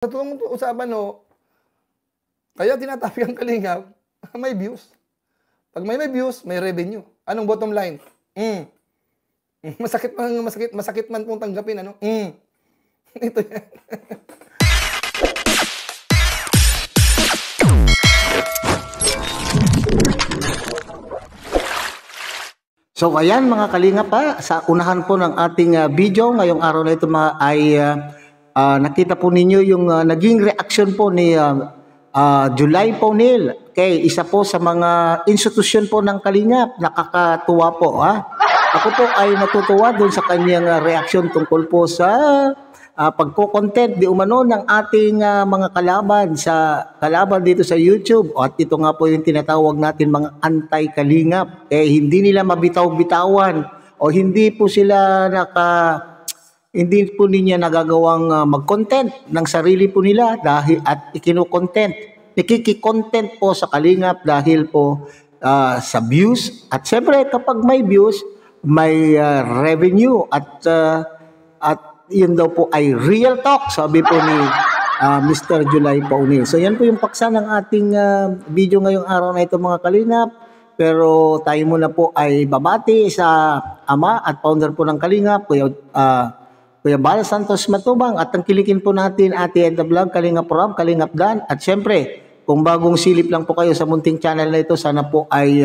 Sa totoong usapan 'no, kaya tinatawag ang kalingap, may views. 'Pag may views, may revenue. Anong bottom line? Masakit man pong tanggapin ano, ito yan. So ayan mga kalinga pa, sa unahan po ng ating video ngayong araw na ito nakita po ninyo yung naging reaction po ni July Paunil. Okay, isa po sa mga institusyon po ng Kalingap, nakakatuwa po ha. Ako po ay natutuwa doon sa kanyang reaction tungkol po sa pagko-content di umano ng ating mga kalaban dito sa YouTube. At ito nga po yung tinatawag natin mga anti-kalingap. Hindi nila mabitaw-bitawan o hindi po niya nagagawang mag-content ng sarili po nila dahil at nakiki-content po sa kalingap dahil po sa views. At syempre kapag may views, may revenue at yun daw po ay real talk, sabi po ni Mr. July Paunil. So yan po yung paksa ng ating video ngayong araw na ito mga kalingap. Pero tayo muna po ay babati sa ama at founder po ng Kalingap, Kuya Bal Santos Matubang, at tangkilikin po natin Ate Edna Vlog, Kalingap Rob, Kalingap Dan. At syempre, kung bagong silip lang po kayo sa munting channel na ito, sana po ay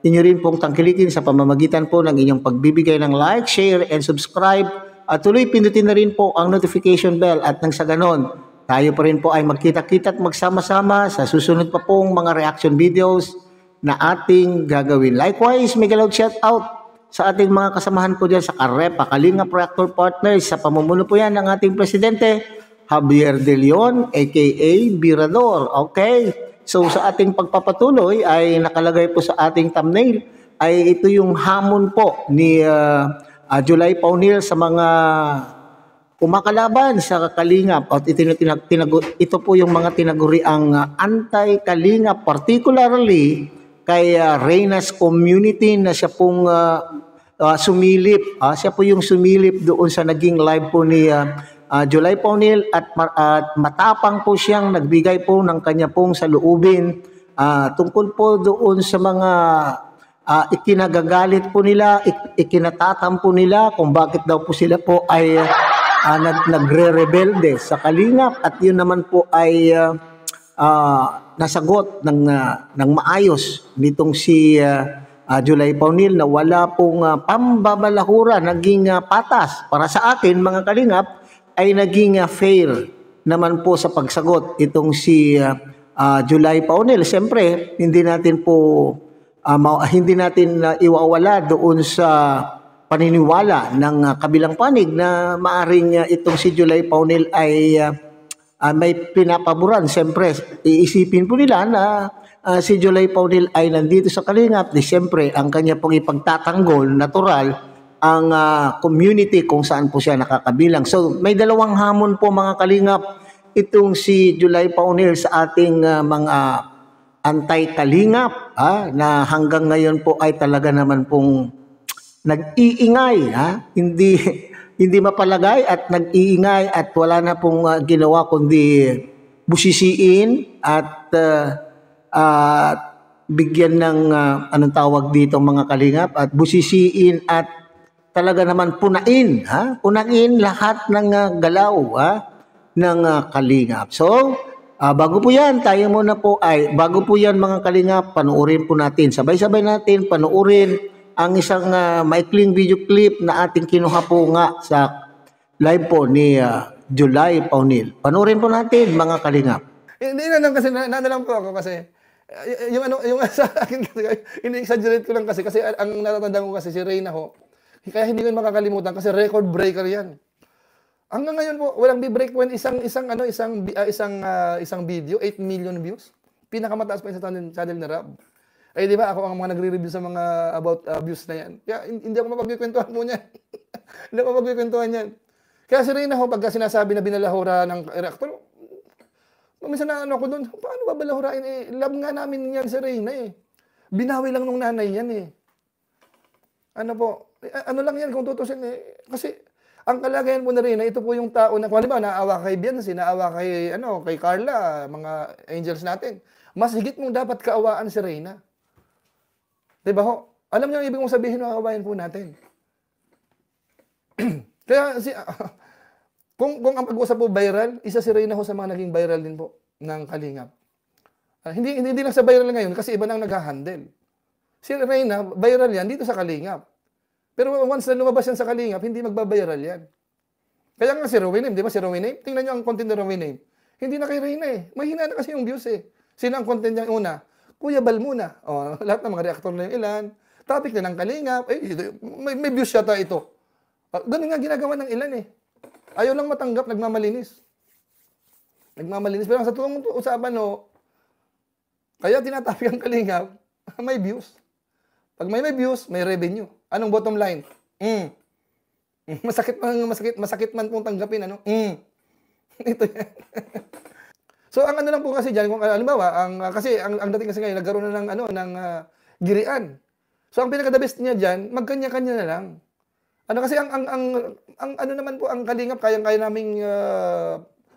inyo rin pong tangkilikin sa pamamagitan po ng inyong pagbibigay ng like, share, and subscribe. At tuloy pindutin na rin po ang notification bell at nang sa ganon, tayo pa rin po ay magkita-kita at magsama-sama sa susunod pa pong mga reaction videos na ating gagawin. Likewise, may galaw shout out sa ating mga kasamahan po dyan sa Karepa, Kalingap Reactor Partners, sa pamumuno po yan ng ating presidente, Javier De Leon, aka Birador. Okay, so sa ating pagpapatuloy ay nakalagay po sa ating thumbnail ay ito yung hamon po ni July Paunil sa mga kumakalaban sa Kalingap. At ito po yung mga tinaguriang anti-Kalingap, particularly kay Reyna's community na siya pong sumilip. Siya po yung sumilip doon sa naging live po ni July Paunil at matapang po siyang nagbigay po ng kanya pong saloobin tungkol po doon sa mga ikinagagalit po nila, ikinatatampo nila kung bakit daw po sila po ay nagre-rebelde sa Kalingap. At yun naman po ay nasagot ng maayos nitong si July Paunil na wala pong pambabalahura, naging patas. Para sa akin mga Kalingap ay naging fair naman po sa pagsagot itong si July Paunil. Siyempre hindi natin iwawala doon sa paniniwala ng kabilang panig na maaring itong si July Paunil ay may pinapaboran. Siyempre, iisipin po nila na si July Paunil ay nandito sa Kalingap. Siyempre, ang kanya pong ipagtatanggol, natural, ang community kung saan po siya nakakabilang. So, may dalawang hamon po mga Kalingap itong si July Paunil sa ating mga anti-Kalingap na hanggang ngayon po ay talaga naman pong nag-iingay, hindi mapalagay at nag-iingay at wala na pong ginawa kundi busisiin at bigyan ng anong tawag dito mga Kalingap, at busisiin at talaga naman punain lahat ng galaw ng Kalingap. So bago po yan mga Kalingap, panuorin po natin, sabay-sabay natin panuorin ang isang maikling video clip na ating kinuha po nga sa live po ni July Paunil. Panuorin po natin mga Kalingap. Hindi na lang kasi, nanalang po ako kasi, yung sa akin kasi, ini-exaggerate ko lang kasi ang natatandaan ko kasi si Reyna ho, kaya hindi ko makakalimutan kasi record breaker yan. Hanggang ngayon po, walang bi-break po isang video, 8 million views. Pinakamataas pa sa channel na Rob. Ay di ba ako ang mga nagre-review sa mga about views na yan. Kaya hindi ako mapagkikwentuhan mo niyan. Hindi ako mapagkikwentuhan yan. Kaya si Reyna ho, pagka sinasabi na binalahura ng reactor, minsan na ako doon, paano ba balahurain? Love nga namin yan si Reyna Binawi lang nung nanay yan Ano po, ano lang yan kung tutusin Kasi Ang kalagayan po na rin, ito po yung tao na, kung halimbawa, naawa kay Biancy, naawa kay, kay Carla, mga angels natin. Mas higit mong dapat kaawaan si Reyna. Diba ho? Alam niyo ang ibig mong sabihin ng aawayan po natin. Kaya, kung ang pag-uusap po viral, isa si Reyna ho sa mga naging viral din po ng Kalingap. Hindi lang sa viral ngayon, kasi iba nang nag-handle. Si Reyna, viral yan dito sa Kalingap. Pero once na lumabas yan sa Kalingap, hindi magbabiral yan. Kaya nga si Rowiname, di ba si Rowiname? Tingnan nyo ang content ni Rowiname. Hindi na kay Reyna eh. Mahina na kasi yung views eh. Sino ang content niya una? Kuya Bal muna. O, lahat ng mga reactor na yung ilan. Topic na ng Kalingap. May views yata ito. Ganun nga ginagawa ng ilan eh. Ayaw lang matanggap, nagmamalinis. Nagmamalinis. Pero sa tuwang usapan, kaya tinatapik ang Kalingap, may views. Pag may views, may revenue. Anong bottom line? Masakit man pong tanggapin, Ito yan. So, ang lang po kasi diyan, kung halimbawa, kasi ang dating kasi ngayon, nagkaroon na ng girian. So, ang pinaka-the best niya diyan, magkanya-kanya na lang. Kasi ang naman po, ang Kalingap, kayang-kaya naming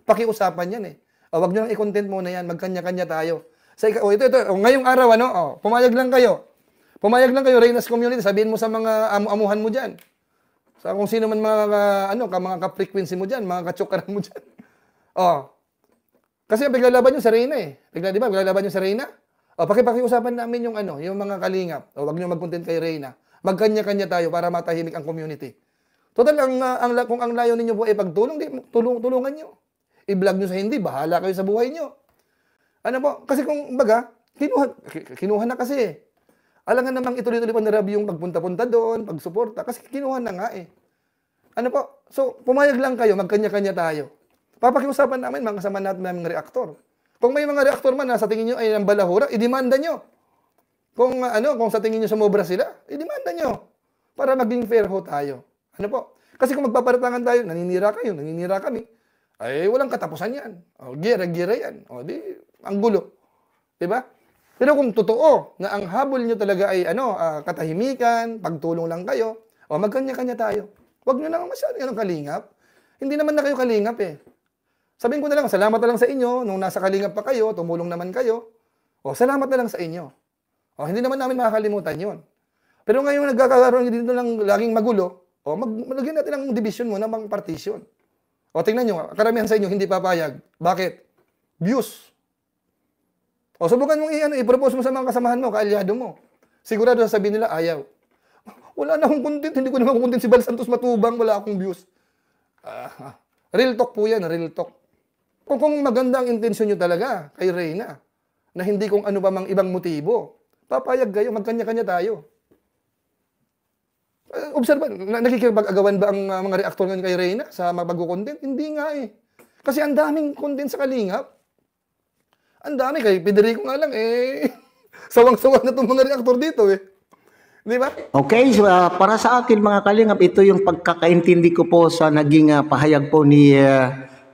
pakiusapan yan eh. Wag niyo lang i-content muna yan, magkanya-kanya tayo. So, ito, ngayong araw, pumayag lang kayo. Pumayag lang kayo, Reyna's Community, sabihin mo sa mga amuhan mo dyan. Sa kung sino man mga ka-frequency mo dyan, mga kachokaran mo dyan. Kasi paglalaban nyo sa Reyna eh. Di ba, paglalaban nyo sa Reyna? Pakiusapan namin yung mga Kalingap. Wag nyo mag-content kay Reyna. Magkanya-kanya tayo para matahimik ang community. Total, kung ang layo ninyo po ay pagtulong, tulungan nyo. I-vlog nyo sa hindi, bahala kayo sa buhay nyo. Kasi kung baga, kinuha na kasi eh. Alangan namang ituloy-tuloy pa na yung pagpunta-punta doon, pagsuporta, kasi kinuha na nga eh. So, pumayag lang kayo, magkanya-kanya tayo. Papakiusapan namin mga kasama natin ng reaktor. Kung may mga reaktor man na sa tingin nyo ay ng balahura, idemanda nyo. Kung sa tingin nyo sumobra sila, idemanda nyo. Para maging fair ho tayo. Kasi kung magpaparatangan tayo, naninira kayo, naninira kami, ay walang katapusan yan. Gira-gira yan. Ang gulo. Diba? Pero kung totoo na ang habol nyo talaga ay katahimikan, pagtulong lang kayo, magkanya-kanya tayo. Huwag nyo naman masyadong Kalingap. Hindi naman na kayo Kalingap eh. Sabihin ko na lang, salamat na lang sa inyo, nung nasa Kalingap pa kayo, tumulong naman kayo, salamat na lang sa inyo. Hindi naman namin makakalimutan yon. Pero ngayon nagkakaroon dito lang laging magulo, malagyan natin ang division mo ng mga partition. Tingnan nyo, karamihan sa inyo hindi papayag. Bakit? Views. Subukan mong i-propose mo sa mga kasamahan mo, kaalyado mo. Sigurado sasabihin nila, ayaw. Wala na akong content, hindi ko naman content si Bal Santos Matubang, wala akong views. Real talk po yan, real talk. Kung maganda ang intensyon nyo talaga kay Reyna, na hindi kung ano pa mang ibang motibo, papayag kayo, magkanya-kanya tayo. Observe, nakikipag-agawan ba ang mga reaktor ngayon kay Reyna sa mapag-content? Hindi nga eh. Kasi ang daming content sa Kalingap. Ang dami, kay Federico nga lang sawang-sawa na itong mga reaktor dito eh. Di ba? Okay, so, para sa akin mga Kalingap, ito yung pagkakaintindi ko po sa naging pahayag po ni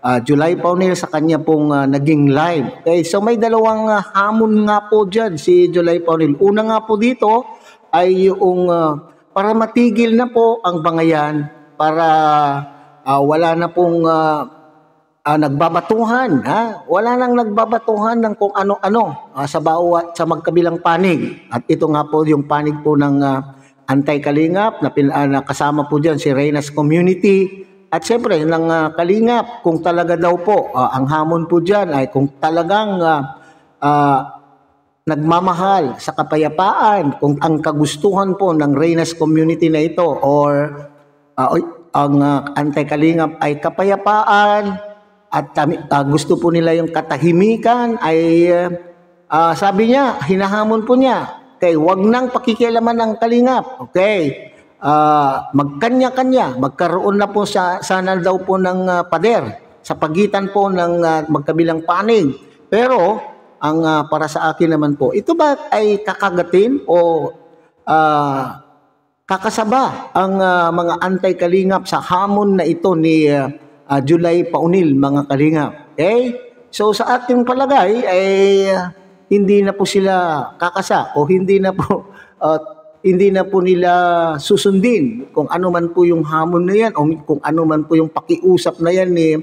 July Paunil sa kanya pong naging live. Okay, so may dalawang hamon nga po dyan si July Paunil. Una nga po dito ay yung para matigil na po ang bangayan, para wala na pong nagbabatuhan, wala nang nagbabatuhan ng kung ano-ano sa bawat sa magkabilang panig. At ito nga po yung panig po ng anti-Kalingap na kasama po diyan si Reyna's Community at siyempre ng Kalingap. Kung talaga daw po ang hamon po diyan ay kung talagang nagmamahal sa kapayapaan, kung ang kagustuhan po ng Reyna's Community na ito or ang anti-Kalingap ay kapayapaan, at gusto po nila yung katahimikan, ay sabi niya, hinahamon po niya, okay, wag nang pakikialaman ng Kalingap, okay, magkanya-kanya, magkaroon na po sana daw po ng pader sa pagitan po ng magkabilang panig. Pero ang para sa akin naman po, ito ba ay kakagatin o kakasaba ang mga anti-Kalingap sa hamon na ito ni July Paunil, mga Kalingap. Okay? So sa ating palagay ay hindi na po sila kakasa o hindi na po hindi na po nila susundin kung ano man po yung hamon na yan o kung ano man po yung pakiusap na yan ni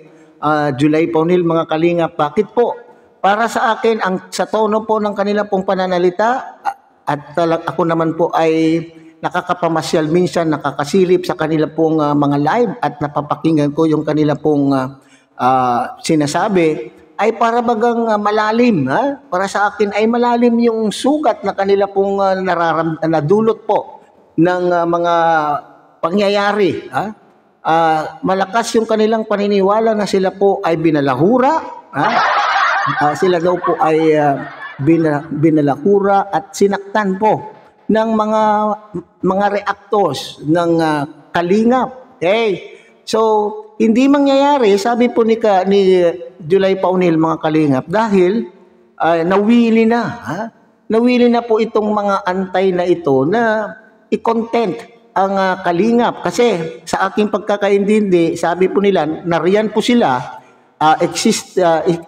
July Paunil, mga kalingap. Bakit po? Para sa akin, sa tono po ng kanila pong pananalita, at ako naman po ay nakakapamasyal minsan, nakakasilip sa kanila pong mga live at napapakinggan ko yung kanila pong sinasabi, ay para bagang malalim. Para sa akin ay malalim yung sugat na kanila pong nadulot po ng mga pangyayari. Malakas yung kanilang paniniwala na sila po ay binalahura. Sila daw po ay binalahura at sinaktan po ng mga reactors ng kalingap. Okay? So, hindi mangyayari, sabi po ni July Paunil, mga kalingap, dahil nawili na. Nawili na po itong mga antay na ito na i-content ang kalingap. Kasi sa aking pagkakaintindi, sabi po nila, nariyan po sila,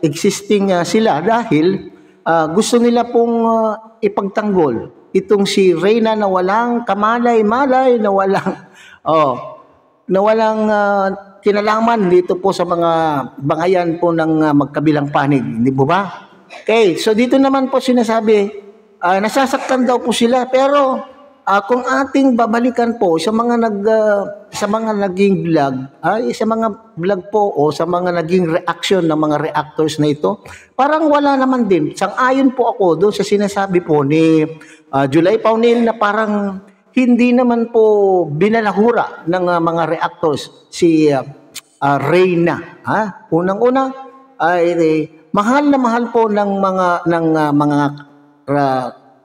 existing sila dahil gusto nila pong ipagtanggol itong si Reyna na walang kamalay-malay, na walang kinalaman dito po sa mga bangayan po ng magkabilang panig. Hindi po ba? Okay, so dito naman po sinasabi, nasasaktan daw po sila, pero kung ating babalikan po sa mga naging vlog, sa mga vlog po o sa mga naging reaction ng mga reactors na ito, parang wala naman din. Sang-ayon po ako doon sa sinasabi po ni July Paunil na parang hindi naman po binalahura ng mga reactors si Reyna. Unang-una ay mahal na mahal po ng mga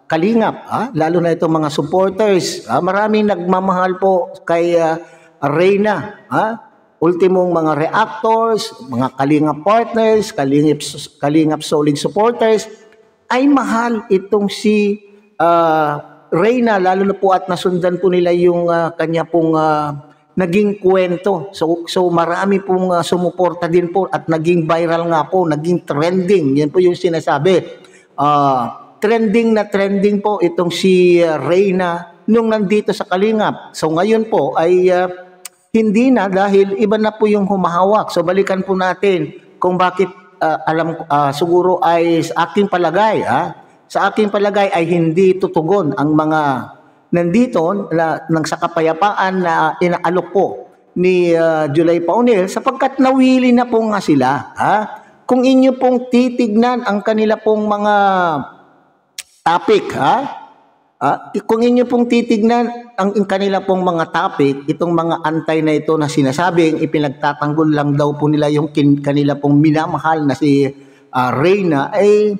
kalingap, lalo na itong mga supporters. Maraming nagmamahal po kay Reyna. Ultimong mga reactors, mga kalingap partners, kalingap solid supporters, ay mahal itong si Reyna, lalo na po at nasundan po nila yung kanya pong naging kwento. So marami pong sumuporta din po at naging viral nga po, naging trending. Yan po yung sinasabi. Trending na trending po itong si Reyna nung nandito sa kalingap. So ngayon po ay hindi na, dahil iba na po yung humahawak. So balikan po natin kung bakit siguro ay sa aking palagay, sa aking palagay ay hindi tutugon ang mga nandito nang sa kapayapaan na inaalok po ni July Paunil, sapagkat nawili na po nga sila. Kung inyo pong titignan ang kanila pong mga topic, kung inyo pong titignan ang kanila pong mga topic, itong mga antay na ito na sinasabing ipinagtatanggol lang daw po nila yung kanila pong minamahal na si Reyna, ay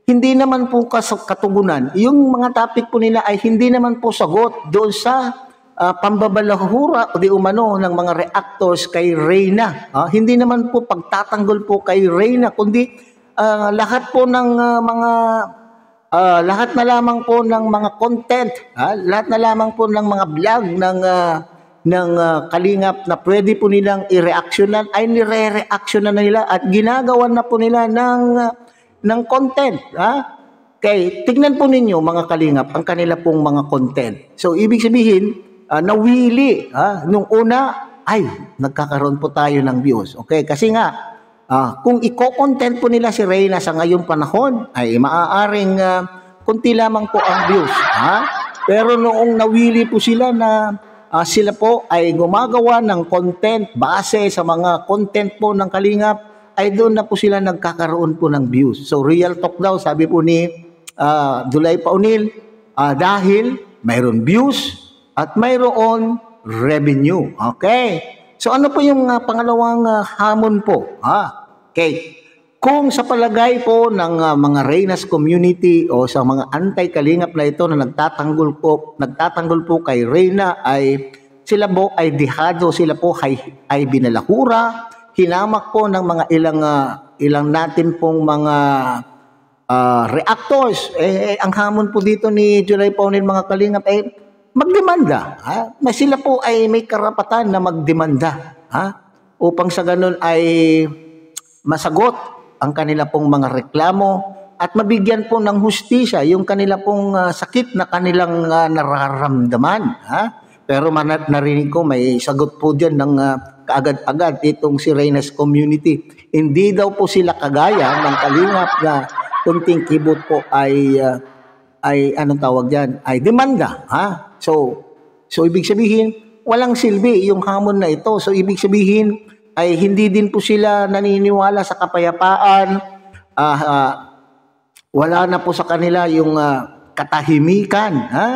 hindi naman po katugunan. Yung mga topic po nila ay hindi naman po sagot doon sa pambabalahura o di umano ng mga reactors kay Reyna. Hindi naman po pagtatanggol po kay Reyna, kundi lahat po ng lahat na lamang po ng mga content, lahat na lamang po ng mga vlog ng kalingap na pwede po nilang i-reactionan, ay nire-reactionan na nila at ginagawan na po nila ng content. Okay, tignan po ninyo mga kalingap ang kanila pong mga content. So ibig sabihin, nawili. Nung una, ay nagkakaroon po tayo ng views. Okay, kasi nga, kung i-content po nila si Reyna sa ngayong panahon, ay maaaring kunti lamang po ang views. Pero noong nawili po sila na sila po ay gumagawa ng content base sa mga content po ng kalingap, ay doon na po sila nagkakaroon po ng views. So real talk daw, sabi po ni July Paunil, dahil mayroon views at mayroon revenue. Okay. So ano po yung pangalawang hamon po? Okay. Kung sa palagay po ng mga Reyna's community o sa mga anti-kalingap na ito na nagtatanggol po kay Reyna, ay sila po ay dihado, sila po ay binalahura, hinamak po ng mga ilang natin pong mga reactors. Ang hamon po dito ni July Paunil, mga kalingap, ay magdemanda. Sila po ay may karapatan na magdemanda. Upang sa ganun ay masagot ang kanila pong mga reklamo at mabigyan po ng hustisya yung kanila pong sakit na kanilang nararamdaman. Ha? Pero narinig ko may sagot po dyan ng kaagad-agad itong si Reyna's community. Hindi daw po sila kagaya ng kalingap na kunting kibot po ay anong tawag dyan? Ay demanda. Ha? So ibig sabihin, walang silbi yung hamon na ito. So ibig sabihin ay hindi din po sila naniniwala sa kapayapaan. Wala na po sa kanila yung katahimikan. Ha?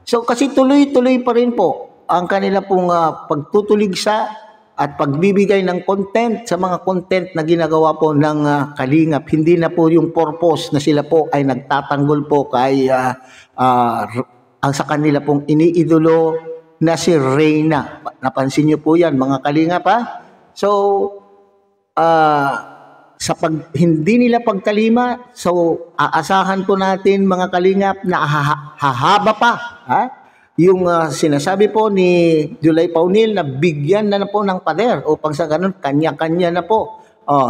So kasi tuloy-tuloy pa rin po ang kanila pong pagtutuligsa at pagbibigay ng content sa mga content na ginagawa po ng kalingap. Hindi na po yung purpose na sila po ay nagtatanggol po kay ang sa kanila pong iniidolo na si Reyna. Napansin niyo po yan mga kalingap ha? So, sa hindi nila pagkalima, so aasahan po natin mga kalingap na hahaba pa. Ha? Yung sinasabi po ni July Paunil na bigyan na po ng pader upang sa ganun, kanya-kanya na po.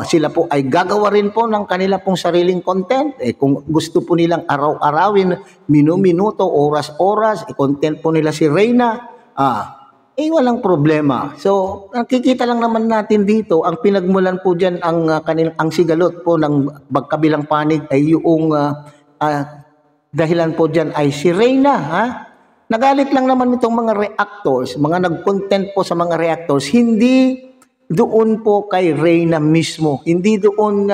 Sila po ay gagawa rin po ng kanila pong sariling content. Kung gusto po nilang araw-arawin, minuto, oras-oras, content po nila si Reyna, walang problema. So, nakikita lang naman natin dito, ang pinagmulan po dyan, ang sigalot po ng magkabilang panig ay yung dahilan po dyan ay si Reyna. Ha? Nagalit lang naman itong mga reactors, mga nag-content po sa mga reactors, hindi doon po kay Reyna mismo. Hindi doon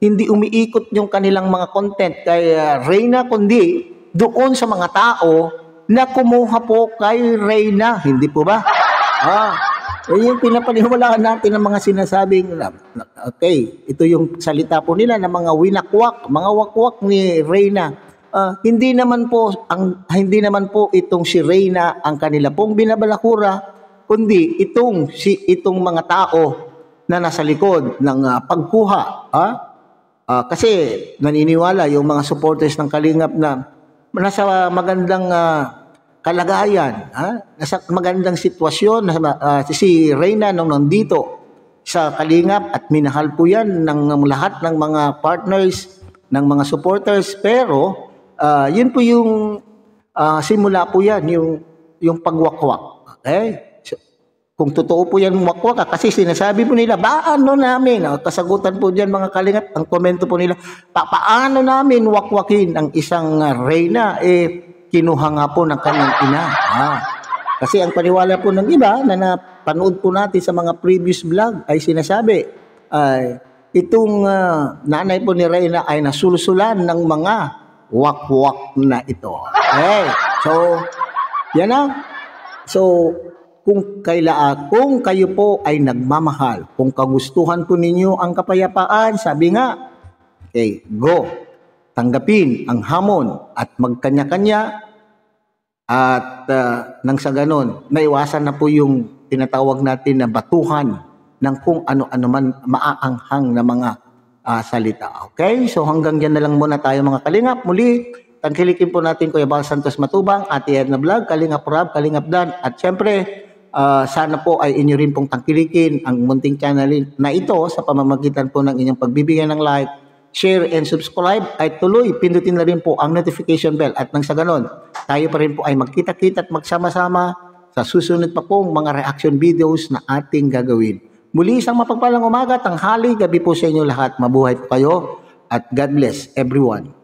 hindi umiikot yung kanilang mga content kay Reyna, kundi doon sa mga tao na kumuha po kay Reyna. Hindi po ba? Yung pinapaniwalaan natin ng mga sinasabing, okay, ito yung salita po nila ng mga winakwak, mga wakwak ni Reyna. Hindi naman po itong si Reyna ang kanila pong binabalakura, kundi itong mga tao na nasa likod ng pagkuha. Kasi naniniwala yung mga supporters ng Kalingap na nasa magandang kalagayan, nasa magandang sitwasyon si Reyna nung nandito sa Kalingap at minahal po yan ng lahat ng mga partners, ng mga supporters. Pero yun po yung simula po yan, yung pagwakwak. Okay? Kung totoo po yan wakwak, kasi sinasabi po nila, paano namin, kasagutan po dyan mga Kalingap, ang komento po nila, paano namin wakwakin ang isang Reyna, kinuha nga po ng kanyang ina. Kasi ang paniwala po ng iba, na napanood po natin sa mga previous vlog, ay sinasabi, itong nanay po ni Reyna ay nasulusulan ng mga wakwak na ito. So, yan na. So, kung kayo po ay nagmamahal, kung kagustuhan po ninyo ang kapayapaan, sabi nga, go. Tanggapin ang hamon at magkanya-kanya at nang sa ganon, maiwasan na po yung tinatawag natin na batuhan ng kung ano-ano man maaanghang na mga salita. Okay? So hanggang dyan na lang muna tayo mga Kalingap. Muli, tangkilikin po natin Kuya Bal Santos Matubang, Ate Edna Vlog, Kalingap Rob, Kalingap Dan, at syempre, sana po ay inyo rin pong tangkilikin ang munting channel na ito sa pamamagitan po ng inyong pagbibigay ng like, share, and subscribe. Ay tuloy, pindutin na rin po ang notification bell at nang sa ganon, tayo pa rin po ay magkita-kita at magsama-sama sa susunod pa pong mga reaction videos na ating gagawin. Muli isang mapagpalang umaga, tanghali, gabi po sa inyo lahat. Mabuhay po kayo at God bless everyone.